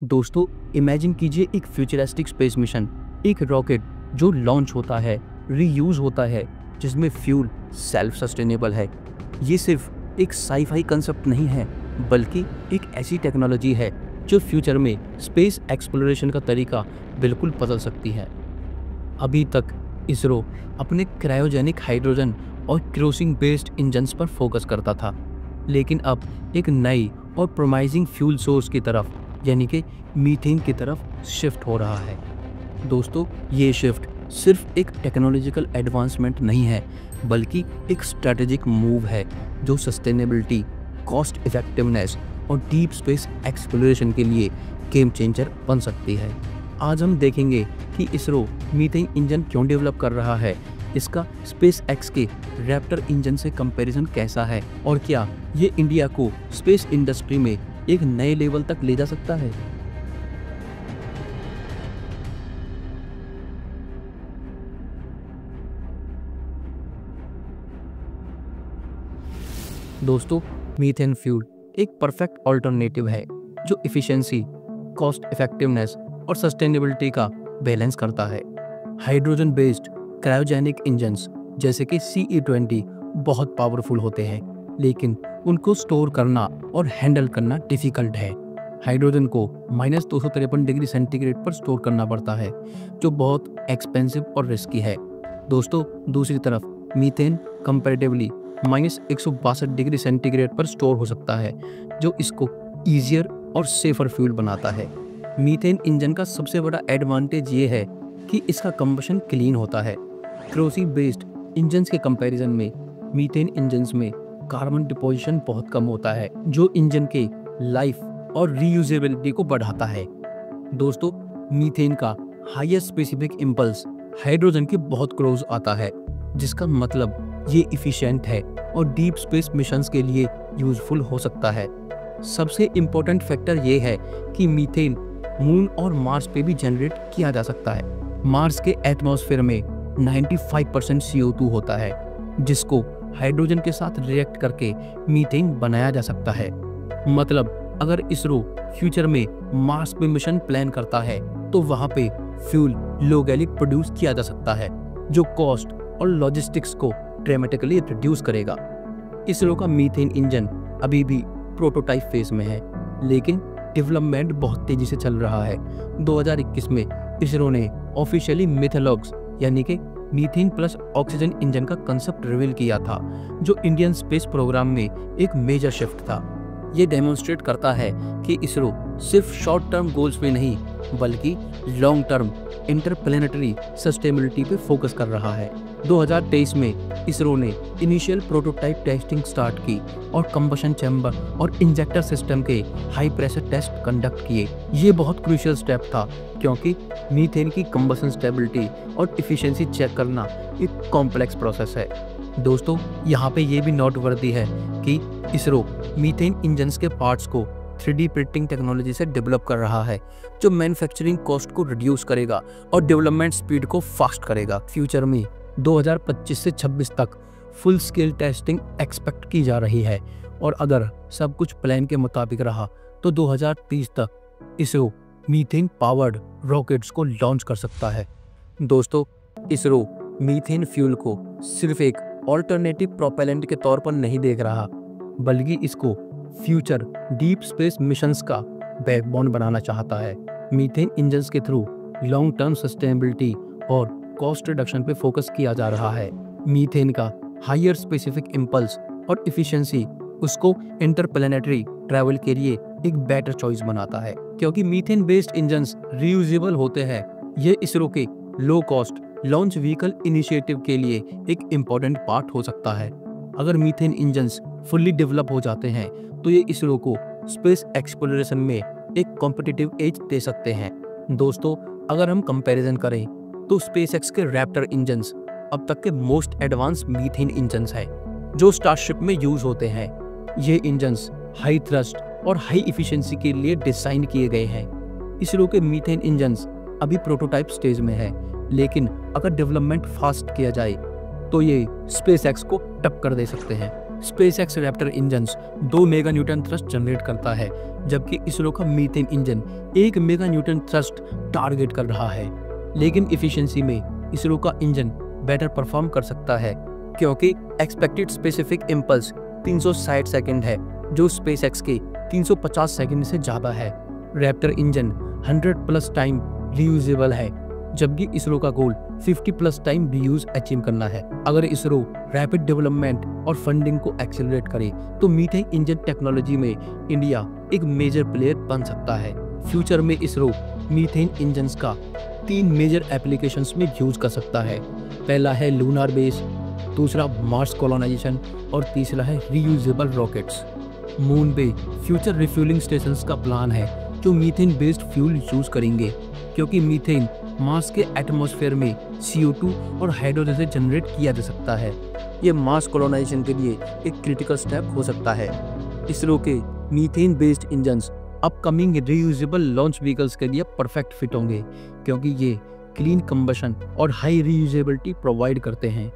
दोस्तों, इमेजिन कीजिए एक फ्यूचरिस्टिक स्पेस मिशन, एक रॉकेट जो लॉन्च होता है, रीयूज होता है, जिसमें फ्यूल सेल्फ सस्टेनेबल है। ये सिर्फ एक साई-फाई कंसेप्ट नहीं है, बल्कि एक ऐसी टेक्नोलॉजी है जो फ्यूचर में स्पेस एक्सप्लोरेशन का तरीका बिल्कुल बदल सकती है। अभी तक इसरो अपने क्रायोजेनिक हाइड्रोजन और केरोसिन बेस्ड इंजन्स पर फोकस करता था, लेकिन अब एक नई और प्रोमाइजिंग फ्यूल सोर्स की तरफ यानी कि मीथेन की तरफ शिफ्ट हो रहा है। दोस्तों, ये शिफ्ट सिर्फ एक टेक्नोलॉजिकल एडवांसमेंट नहीं है, बल्कि एक स्ट्रेटेजिक मूव है जो सस्टेनेबिलिटी, कॉस्ट इफेक्टिवनेस और डीप स्पेस एक्सप्लोरेशन के लिए गेम चेंजर बन सकती है। आज हम देखेंगे कि इसरो मीथेन इंजन क्यों डेवलप कर रहा है, इसका स्पेस एक्स के रैप्टर इंजन से कंपैरिजन कैसा है और क्या ये इंडिया को स्पेस इंडस्ट्री में एक नए लेवल तक ले जा सकता है। दोस्तों, मीथेन फ्यूल एक परफेक्ट ऑल्टरनेटिव है जो इफिशिएंसी, कॉस्ट इफेक्टिवनेस और सस्टेनेबिलिटी का बैलेंस करता है। हाइड्रोजन बेस्ड क्रायोजेनिक इंजन्स जैसे कि CE-20 बहुत पावरफुल होते हैं, लेकिन उनको स्टोर करना और हैंडल करना डिफिकल्ट है। हाइड्रोजन को -253 डिग्री सेंटीग्रेड पर स्टोर करना पड़ता है, जो बहुत एक्सपेंसिव और रिस्की है। दोस्तों, दूसरी तरफ मीथेन कंपैरेटिवली -162 डिग्री सेंटीग्रेड पर स्टोर हो सकता है, जो इसको ईजियर और सेफर फ्यूल बनाता है। मीथेन इंजन का सबसे बड़ा एडवांटेज ये है कि इसका कंबशन क्लीन होता है। केरोसिन बेस्ड इंजन्स के कंपैरिजन में मीथेन इंजन्स में कार्बन डिपोजिशन बहुत कम होता है, जो इंजन के लाइफ और रीयूजेबिलिटी को बढ़ाता है। दोस्तों, मीथेन का हाईएस्ट स्पेसिफिक इंपल्स हाइड्रोजन के बहुत क्लोज आता है, जिसका मतलब ये इफिशिएंट है और डीप स्पेस मिशंस के लिए यूजफुल हो सकता है। सबसे इम्पोर्टेंट फैक्टर ये है कि मीथेन मून और मार्स पे भी जनरेट किया जा सकता है। मार्स के एटमॉस्फेयर में 95% CO2 होता है, जिसको हाइड्रोजन के साथ रिएक्ट करके मीथेन बनाया जा सकता है। मतलब अगर इसरो फ्यूचर में मार्स पे मिशन प्लान करता है, तो वहां पे फ्यूल लोकली प्रोड्यूस किया जा सकता है, जो कॉस्ट और लॉजिस्टिक्स को ड्रामेटिकली रिड्यूस करेगा। इसरो का मीथेन इंजन अभी भी प्रोटोटाइप फेज में है, लेकिन डेवलपमेंट बहुत तेजी से चल रहा है। 2021 में इसरो ने ऑफिशियली मिथेलॉक्स यानी कि मीथेन प्लस ऑक्सीजन इंजन का कंसेप्ट रिवील किया था, जो इंडियन स्पेस प्रोग्राम में एक मेजर शिफ्ट था। ये डेमोन्स्ट्रेट करता है कि इसरो सिर्फ शॉर्ट टर्म गोल्स पे नहीं, बल्कि लॉन्ग टर्म इंटरप्लेनेटरी सस्टेनेबिलिटी पे फोकस कर रहा है। 2023 में इसरो ने इनिशियल प्रोटोटाइप टेस्टिंग स्टार्ट की और कंबशन चैम्बर और इंजेक्टर सिस्टम के हाई प्रेशर टेस्ट कंडक्ट किए। ये बहुत क्रूशियल स्टेप था, क्योंकि मीथेन की कंबशन स्टेबिलिटी और इफिशिएंसी चेक करना एक कॉम्प्लेक्स प्रोसेस है। दोस्तों, यहाँ पे ये भी नोटवर्दी है कि इसरो मीथेन इंजन्स के पार्ट्स को 3D प्रिंटिंग टेक्नोलॉजी से डेवलप कर रहा है, जो मैन्युफैक्चरिंग कॉस्ट को रिड्यूस करेगा और डेवलपमेंट स्पीड को फास्ट करेगा। फ्यूचर में 2025 से 26 तक फुल स्केल टेस्टिंग एक्सपेक्ट की जा रही है, और अगर सब कुछ प्लान के मुताबिक रहा तो 2030 तक इसरो मीथेन पावर्ड रॉकेट्स को लॉन्च कर सकता है। दोस्तों, इसरो मीथेन फ्यूल को सिर्फ एक ऑल्टरनेटिव प्रोपेलेंट के तौर पर नहीं देख रहा, बल्कि इसको फ्यूचर डीप स्पेस मिशंस का बैकबोन बनाना चाहता है। मीथेन इंजन्स के थ्रू लॉन्ग टर्म सस्टेनेबिलिटी और कॉस्ट रिडक्शन पे फोकस किया जा रहा है। मीथेन का हायर स्पेसिफिक इंपल्स और इफिशिएंसी उसको इंटरप्लेनेटरी ट्रैवल के लिए एक बेटर चॉइस बनाता है, क्योंकि मीथेन बेस्ड इंजन्स रीयूजेबल होते हैं। ये इसरो के low cost launch vehicle initiative के लिए एक इम्पोर्टेंट पार्ट हो सकता है। अगर मीथेन इंजन्स फुल्ली डेवलप हो जाते हैं, तो ये इसरो को स्पेस एक्सप्लोरेशन में एक कॉम्पिटिटिव एज दे सकते हैं। दोस्तों, अगर हम कंपैरिजन करें तो स्पेसएक्स के रैप्टर इंजन्स अब तक के मोस्ट एडवांस मीथेन इंजन्स हैं, जो स्टारशिप में यूज होते हैं। ये इंजन्स हाई थ्रस्ट और हाई इफिशिएंसी के लिए डिजाइन किए गए हैं। इसरो के मीथेन इंजन्स अभी प्रोटोटाइप स्टेज में है, लेकिन अगर डेवलपमेंट फास्ट किया जाए तो ये स्पेसएक्स को टक्कर दे सकते हैं। SpaceX Raptor engine 2 mega Newton thrust generate करता है, जबकि इसरो का methane engine 1 mega Newton thrust target कर रहा है। लेकिन इफिशिएंसी में इसरो का इंजन बेटर परफॉर्म कर सकता है, क्योंकि एक्सपेक्टेड स्पेसिफिक इम्पल्स 360 सेकंड है, जो स्पेसएक्स के 350 सेकंड से ज़्यादा है। रैप्टर इंजन 100+ टाइम रीयूजेबल है, जबकि इसरो का गोल 50+ टाइम रीयूज अचीव करना है। अगर इसरो रैपिड डेवलपमेंट और फंडिंग को एक्सेलरेट करे तो मीथेन इंजन टेक्नोलॉजी में इंडिया एक मेजर प्लेयर बन सकता है। फ्यूचर में इसरो मीथेन इंजन्स का 3 मेजर एप्लीकेशंस में यूज कर सकता है। पहला है लूनार बेस, दूसरा मार्स कॉलोनाइजेशन और तीसरा है रीयूजेबल रॉकेट्स। मून पे फ्यूचर रिफ्यूलिंग स्टेशंस का प्लान है जो मीथेन बेस्ड फ्यूल यूज करेंगे, क्योंकि मीथेन मार्स के एटमॉस्फेयर में CO2 और हाइड्रोजन से जनरेट किया जा सकता है। ये मार्स कॉलोनाइजेशन के लिए एक क्रिटिकल स्टेप हो सकता है। इसरो के methane based engines upcoming reusable launch vehicles के लिए परफेक्ट फिट होंगे, क्योंकि ये क्लीन कंबशन और हाई रीयूजेबिलिटी प्रोवाइड करते हैं।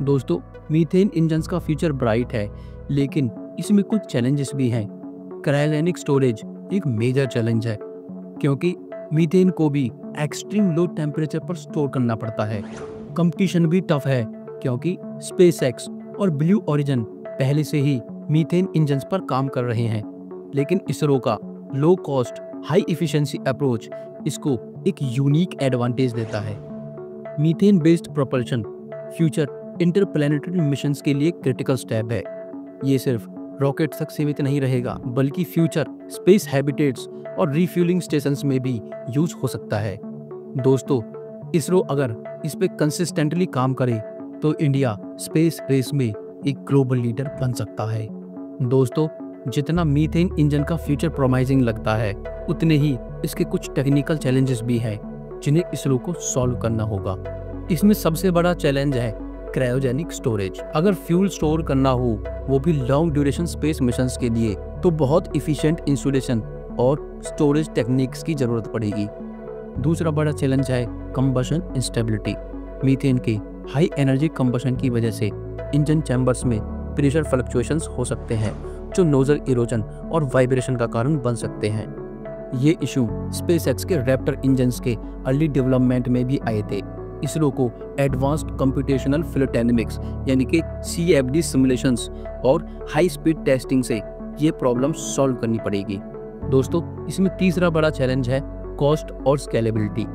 दोस्तों, मीथेन इंजन्स का फ्यूचर ब्राइट है, लेकिन इसमें कुछ चैलेंजेस भी हैं। क्रायोजेनिक स्टोरेज एक मेजर चैलेंज है, क्योंकि मीथेन को भी एक्सट्रीम लो टेम्परेचर पर स्टोर करना पड़ता है। कंपटीशन भी टफ है, क्योंकि स्पेसएक्स और ब्लू ओरिजिन पहले से ही मीथेन इंजन्स पर काम कर रहे हैं, लेकिन इसरो का low cost high efficiency approach इसको एक यूनिक एडवांटेज देता है। Methane based propulsion future interplanetary missions के लिए क्रिटिकल स्टेप है। ये सिर्फ रॉकेट तक सीमित नहीं रहेगा, बल्कि फ्यूचर स्पेस हैबिटेट्स और रिफ्यूलिंग स्टेशंस में भी यूज हो सकता है। दोस्तों, इसरो अगर इस पे कंसिस्टेंटली काम करे तो इंडिया स्पेस रेस में एक ग्लोबल लीडर बन सकता है। दोस्तों, जितना मीथेन इंजन का फ्यूचर प्रोमाइजिंग लगता है, उतने ही इसके कुछ टेक्निकल चैलेंजेस भी हैं जिन्हें इसरो को सॉल्व करना होगा। इसमें सबसे बड़ा चैलेंज है क्रायोजेनिक स्टोरेज। अगर फ्यूल स्टोर करना हो, वो भी लॉन्ग ड्यूरेशन स्पेस मिशंस के लिए, तो बहुत इफिशिएंट इंसुलेशन और स्टोरेज टेक्निक्स की जरूरत पड़ेगी। दूसरा बड़ा चैलेंज है कंबशन इंस्टेबिलिटी। मीथेन के हाई एनर्जी कंबशन की वजह से इंजन चैम्बर्स में प्रेशर फ्लक्चुएशंस हो सकते हैं, जो नोजल इरोजन और वाइब्रेशन का कारण बन सकते हैं। ये इशू स्पेसएक्स के रैप्टर इंजन्स के अर्ली डेवलपमेंट में भी आए थे। इसरो को एडवांस्ड कंप्यूटेशनल फ्लूइड डायनेमिक्स यानी कि CFD सिमुलेशंस और हाई स्पीड टेस्टिंग से ये प्रॉब्लम सॉल्व करनी पड़ेगी। दोस्तों, इसमें तीसरा बड़ा चैलेंज है कॉस्ट और स्केलेबिलिटी।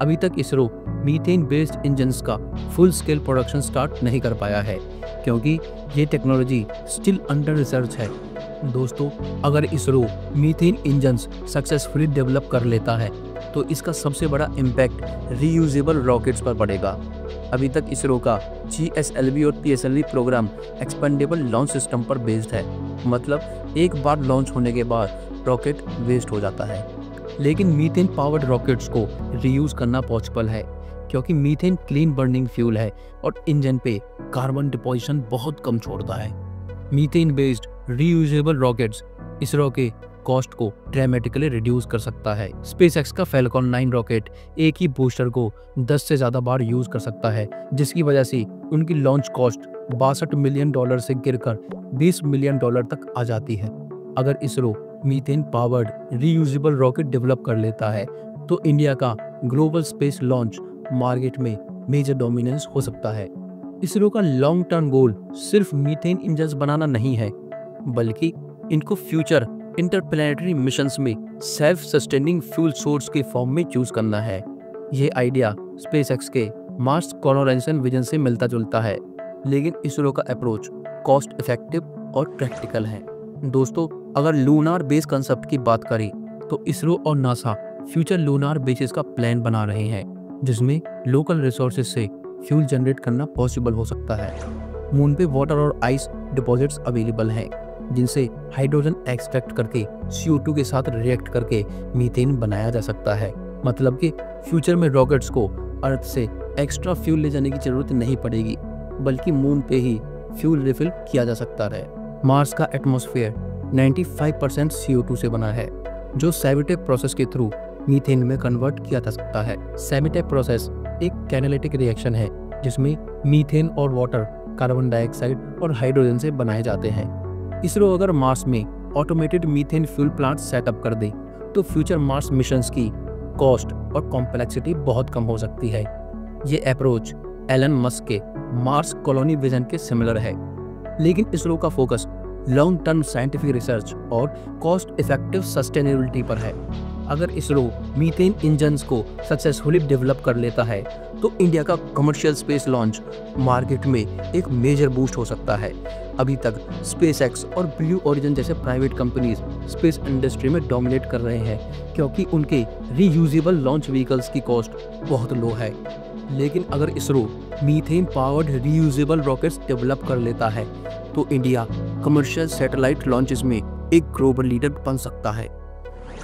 अभी तक इसरो मीथेन बेस्ड इंजन्स का फुल स्केल प्रोडक्शन स्टार्ट नहीं कर पाया है, क्योंकि ये टेक्नोलॉजी स्टिल अंडर रिसर्च है। दोस्तों, अगर ISRO methane engines successfully develop कर लेता है तो इसका सबसे बड़ा इम्पैक्ट रीयूजेबल रॉकेट्स पर पड़ेगा। अभी तक इसरो का GSLV और PSLV program expendable launch system पर बेस्ड है, मतलब एक बार लॉन्च होने के बाद रॉकेट वेस्ट हो जाता है। लेकिन मीथेन पावर्ड रॉकेट्स को रीयूज करना पॉसिबल है, क्योंकि मीथेन क्लीन बर्निंग फ्यूल है और इंजन पे कार्बन डिपोजिशन बहुत कम छोड़ता है। Methane based reusable rockets ISRO के कॉस्ट को ड्रामेटिकली रिड्यूस कर सकता है। स्पेसएक्स का फैल्कॉन 9 रॉकेट एक ही बूस्टर को 10 से ज़्यादा बार यूज कर सकता है, जिसकी वजह से उनकी लॉन्च कॉस्ट $62 मिलियन से गिरकर $20 मिलियन तक आ जाती है। अगर ISRO methane powered reusable rocket develop कर लेता है तो इंडिया का ग्लोबल स्पेस लॉन्च मार्केट में मेजर डोमिनेंस हो सकता है। इसरो का लॉन्ग टर्म गोल सिर्फ मीथेन इंजन्स बनाना नहीं है, बल्कि इनको फ्यूचर इंटरप्लैनेटरी मिशंस में सेल्फ सस्टेनिंग फ्यूल सोर्स के फॉर्म में यूज करना है। ये आइडिया स्पेसएक्स के मार्स कॉलोनाइजेशन विजन से मिलता जुलता है, लेकिन इसरो का अप्रोच कॉस्ट इफेक्टिव और प्रैक्टिकल है। दोस्तों, अगर लूनार बेस कंसेप्ट की बात करें तो इसरो और नासा फ्यूचर लूनार बेसिस का प्लान बना रहे हैं, जिसमें लोकल रिसोर्सेज से फ्यूल जनरेट करना पॉसिबल हो सकता है। मून पे वाटर और आइस डिपॉजिट्स अवेलेबल हैं, जिनसे हाइड्रोजन एक्सट्रैक्ट करके CO2 के साथ रिएक्ट करके मीथेन बनाया जा सकता है। मतलब कि फ्यूचर में रॉकेट्स को अर्थ से एक्स्ट्रा फ्यूल ले जाने की जरूरत नहीं पड़ेगी, बल्कि मून पे ही फ्यूल रिफिल किया जा सकता है। मार्स का एटमॉस्फेयर 95% CO2 से बना है, जो सेविटेप प्रोसेस के थ्रू मीथेन में कन्वर्ट किया जा सकता है। सेविटेप प्रोसेस एक कैटालिटिक रिएक्शन है, जिसमें मीथेन और वाटर कार्बन डाइऑक्साइड और हाइड्रोजन से बनाए जाते हैं। इसरो अगर मार्स में automated methane fuel plant setup कर दे तो फ्यूचर मार्स मिशंस की कॉस्ट और कॉम्प्लेक्सिटी बहुत कम हो सकती है। ये अप्रोच एलन मस्क के मार्स कॉलोनी विजन के सिमिलर है, लेकिन इसरो का focus long term scientific research और कॉस्ट इफेक्टिव सस्टेनेबिलिटी पर है। अगर इसरो मीथेन इंजन्स को सक्सेसफुली डेवलप कर लेता है तो इंडिया का कमर्शियल स्पेस लॉन्च मार्केट में एक मेजर बूस्ट हो सकता है। अभी तक स्पेसएक्स और ब्लू ओरिजिन जैसे प्राइवेट कंपनीज स्पेस इंडस्ट्री में डोमिनेट कर रहे हैं क्योंकि उनके रीयूजेबल लॉन्च व्हीकल्स की कॉस्ट बहुत लो है। लेकिन अगर ISRO methane powered reusable rockets develop कर लेता है तो इंडिया कमर्शियल सैटेलाइट लॉन्चेस में एक ग्लोबल लीडर बन सकता है।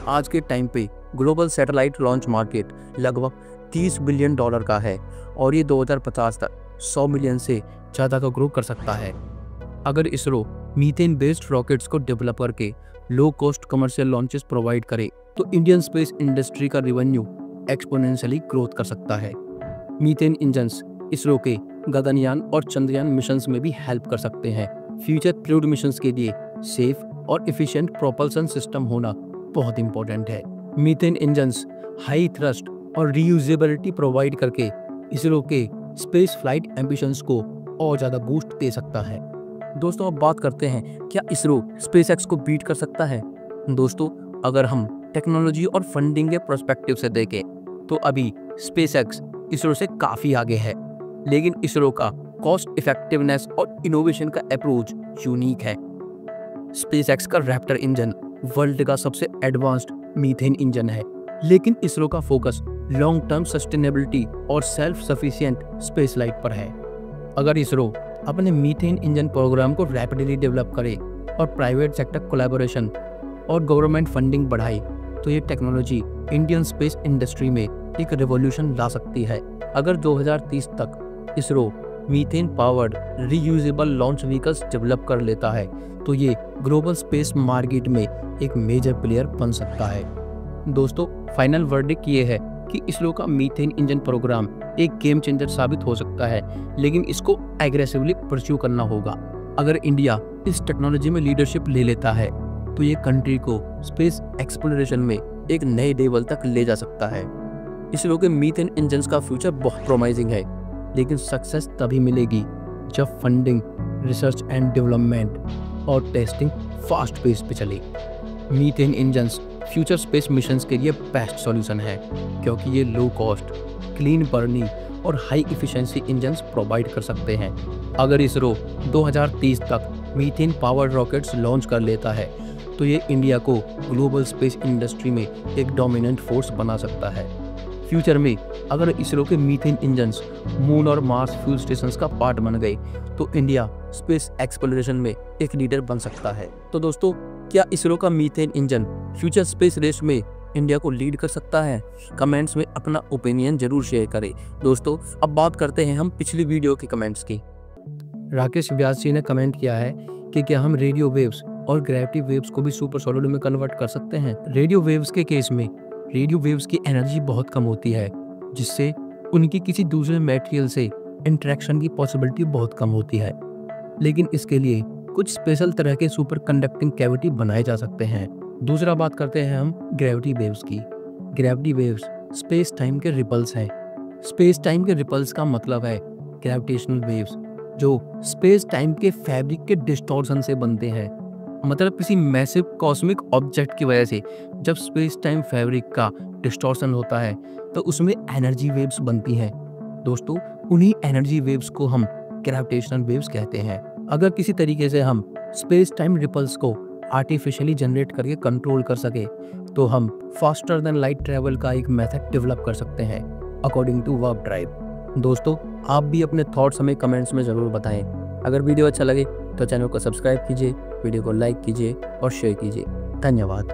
आज के टाइम पे ग्लोबल सैटेलाइट लॉन्च मार्केट लगभग $30 बिलियन का है और ये 2050 तक 100 मिलियन से ज़्यादा का ग्रो कर सकता है। अगर इसरो मीथेन बेस्ड रॉकेट्स को डेवलप करके low cost commercial launches provide करे तो इंडियन स्पेस इंडस्ट्री का रेवेन्यू एक्सपोनेंशियली ग्रोथ कर सकता है। मीथेन इंजन्स इसरो के गगनयान और चंद्रयान मिशंस में भी हेल्प कर सकते हैं। फ्यूचर क्रूड मिशंस के लिए सेफ और एफिशिएंट प्रोपल्सन सिस्टम होना बहुत इंपॉर्टेंट है। मीथेन इंजन्स हाई थ्रस्ट और रीयूजेबिलिटी प्रोवाइड करके इसरो के स्पेस फ्लाइट एम्बिशंस को और ज़्यादा बूस्ट दे सकता है। दोस्तों, अब बात करते हैं क्या इसरो स्पेसएक्स को बीट कर सकता है। दोस्तों, अगर हम टेक्नोलॉजी और फंडिंग के पर्सपेक्टिव से देखें तो अभी स्पेसएक्स इसरो से काफ़ी आगे है, लेकिन इसरो का कॉस्ट इफेक्टिवनेस और इनोवेशन का अप्रोच यूनिक है। स्पेसएक्स का रैप्टर इंजन वर्ल्ड का सबसे एडवांस्ड मीथेन इंजन है, लेकिन इसरो का फोकस लॉन्ग टर्म सस्टेनेबिलिटी और सेल्फ सफिशिएंट स्पेस लाइट पर है। अगर इसरो अपने मीथेन इंजन प्रोग्राम को रैपिडली डेवलप करे और प्राइवेट सेक्टर कोलैबोरेशन और गवर्नमेंट फंडिंग बढ़ाए तो ये टेक्नोलॉजी इंडियन स्पेस इंडस्ट्री में एक रिवॉल्यूशन ला सकती है। अगर 2030 तक ISRO methane powered reusable launch vehicles develop कर लेता है तो ये ग्लोबल स्पेस मार्केट में एक मेजर प्लेयर बन सकता है। दोस्तों, फाइनल वर्डिक्ट ये है कि इसरो का मीथेन इंजन प्रोग्राम एक गेम चेंजर साबित हो सकता है, लेकिन इसको एग्रेसिवली परस्यू करना होगा। अगर इंडिया इस टेक्नोलॉजी में लीडरशिप ले लेता है तो ये कंट्री को स्पेस एक्सप्लोरेशन में एक नए लेवल तक ले जा सकता है। इसरो के मीथेन इंजन्स का फ्यूचर बहुत प्रोमाइजिंग है, लेकिन सक्सेस तभी मिलेगी जब फंडिंग, रिसर्च एंड डेवलपमेंट और टेस्टिंग फास्ट पेस पे चले। Methane engines future space missions के लिए बेस्ट सॉल्यूशन है क्योंकि ये लो कॉस्ट, क्लीन बर्निंग और हाई इफिशिएंसी इंजन्स प्रोवाइड कर सकते हैं। अगर इसरो 2030 तक मीथेन पावर्ड रॉकेट्स लॉन्च कर लेता है तो ये इंडिया को ग्लोबल स्पेस इंडस्ट्री में एक डोमिनेंट फोर्स बना सकता है। फ्यूचर में अगर इसरो के मीथेन इंजन्स मून और मार्स फ्यूल स्टेशंस का पार्ट बन गए तो इंडिया स्पेस एक्सप्लोरेशन में एक लीडर बन सकता है। तो दोस्तों, क्या इसरो का methane engine future space race में इंडिया को लीड कर सकता है? कमेंट्स में अपना ओपिनियन जरूर शेयर करें। दोस्तों, अब बात करते हैं हम पिछली वीडियो के कमेंट्स की। राकेश व्यास जी ने कमेंट किया है कि क्या हम रेडियो वेव्स और ग्रेविटी वेव्स को भी सुपर सॉलिड में कन्वर्ट कर सकते हैं। रेडियो वेव्स के केस में रेडियो वेव्स की एनर्जी बहुत कम होती है, जिससे उनकी किसी दूसरे मटेरियल से इंटरेक्शन की पॉसिबिलिटी बहुत कम होती है, लेकिन इसके लिए कुछ स्पेशल तरह के सुपर कंडक्टिंग कैविटी बनाए जा सकते हैं। दूसरा बात करते हैं हम ग्रेविटी वेव्स की। ग्रेविटी वेव्स स्पेस टाइम के रिपल्स हैं। स्पेस टाइम के रिपल्स का मतलब है ग्रेविटेशनल वेव्स जो स्पेस टाइम के फैब्रिक के डिस्टॉर्शन से बनते हैं। मतलब किसी मैसिव कॉस्मिक ऑब्जेक्ट की वजह से जब स्पेस टाइम फैब्रिक का डिस्टॉर्शन होता है तो उसमें एनर्जी वेव्स बनती हैं। दोस्तों, उन्हीं एनर्जी वेव्स को हम ग्रेविटेशनल वेव्स कहते हैं। अगर किसी तरीके से हम स्पेस टाइम रिपल्स को आर्टिफिशियली जनरेट करके कंट्रोल कर सके तो हम फास्टर देन लाइट ट्रेवल का एक मेथड डेवलप कर सकते हैं अकॉर्डिंग टू वार्प ड्राइव। दोस्तों, आप भी अपने थॉट्स हमें कमेंट्स में ज़रूर बताएं। अगर वीडियो अच्छा लगे तो चैनल को सब्सक्राइब कीजिए, वीडियो को लाइक कीजिए और शेयर कीजिए। धन्यवाद।